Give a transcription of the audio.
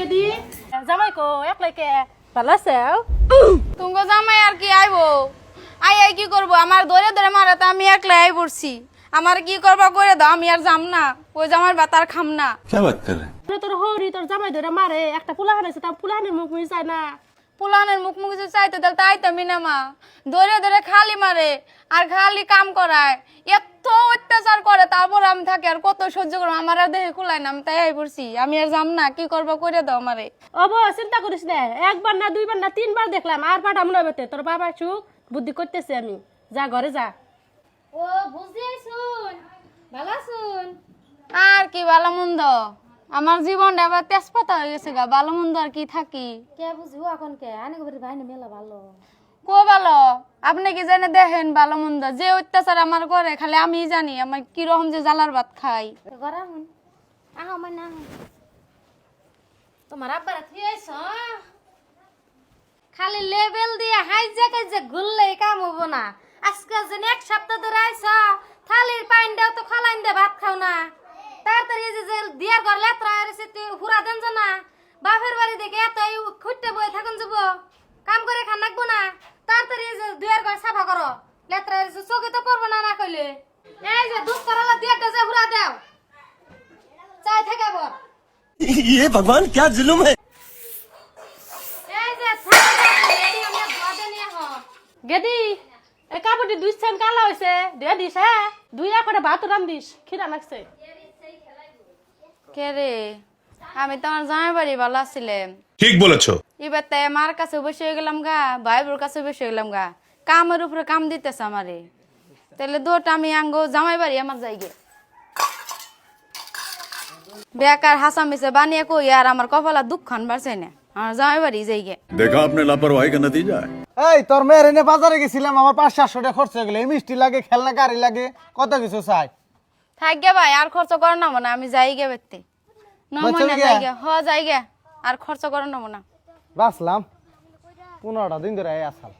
গেদি জামাই কো একলাই কে ভালো আছেও তুমগো জামাই আর কি আইবো আই কি করবো আমার ধরে ধরে মারে তো আমি একলাই আই পড়ছি আমার কি করবা করে দাও আমি আর যাম না ওই জামাই বাতার খাম না क्या बात कर रहे हैं তোর হরি তোর জামাই ধরে মারে একটা পোলাহান আছে তা পোলাহানের মুখ মুই চায় না পুলানের মুখ মুখ যে চাইতে তাহলে তাইতামি না মা ধরে ধরে খালি মারে আর খালি কাম করায় এত অত্যাচার করে তারপর আমি থাকি আর কত সহ্য করবো আমার আর দেহে কুলাই না আমি তাই আই পড়ছি আমি আর যাম না কি করবা করে দাও আমারে অবো চিন্তা করিস না একবার না দুইবার না তিনবার দেখলাম আর পাঠাম না বেতে তোর বাবা সুখ বুদ্ধি করতেছে আমি যা ঘরে যা ও বুঝলি শুন ভালো শুন আর কি ভালো মন্দ আমার জীবনটা আবার তেজপাতা হয়ে গেছে গা ভালো মন্দ আর কি থাকি কে বুঝবো এখন কে আনে করে ভাই মেলা ভালো কো ভালো আপনি কি জানে দেখেন ভালো মন্দ যে অত্যাচার আমার করে খালি আমি জানি আমার কিরকম যে জ্বালার ভাত খাই তো গরা হুন আহ মানে আহ তোমার আব্বার থিয়েছ খালি লেভেল দিয়ে হাই জায়গায় যে ঘুরলে কাম হবো না আজকে যেন এক সপ্তাহ ধরে আইছ থালির পাইন দাও তো খলাইন দে ভাত খাও না তাড়াতাড়ি যে দিয়ার ঘর লেত্রা আইছে তুই হুরা দেন না বাপের বাড়ি দেখে এত খুঁটতে বই থাকুন যাব কাম করে খান রাখবো না তাড়াতাড়ি যে দুয়ার ঘর সাফা করো লেত্রা আইছে চোখে তো করবো না না কইলে এই যে দুধ করালা দিয়াটা যে হুরা দাও চাই থাকে বল ये भगवान क्या जुल्म है এই যে থাকে এই আমি বাদে নিয়ে হ গেদি এ কাপড়টি দুই সেন কালা হয়েছে দিয়ে দিস হ্যাঁ দুই করে ভাত রান দিস খিদা লাগছে কে রে আমি তো আমার জামাই বাড়ি ভালো আছিলাম ঠিক বলেছো এবার তাই আমার কাছে বসে হয়ে গেলাম গা ভাই বোর কাছে বসে হয়ে গেলাম গা কামের উপরে কাম দিতেছে আমারে তাহলে দোটা আমি আঙ্গো জামাই বাড়ি আমার জায়গায় বেকার হাসা মিশে বানিয়ে কই আর আমার কপালা দুঃখান বাড়ছে না আমার জামাই বাড়ি জায়গায় देखा आपने लापरवाही का नतीजा है এই তোর মেয়ের এনে বাজারে গেছিলাম আমার 500-700 টাকা খরচ হয়ে গেল এই মিষ্টি লাগে খেলনা গাড়ি লাগে কত কিছু চাই থাকবে ভাই আর খরচ করে নেবো না আমি যাই গে বেতে চলে গিয়া? যাই গে হ যাই গে আর খরচ করে নেবো না বাঁচলাম 15টা দিন ধরে আসাল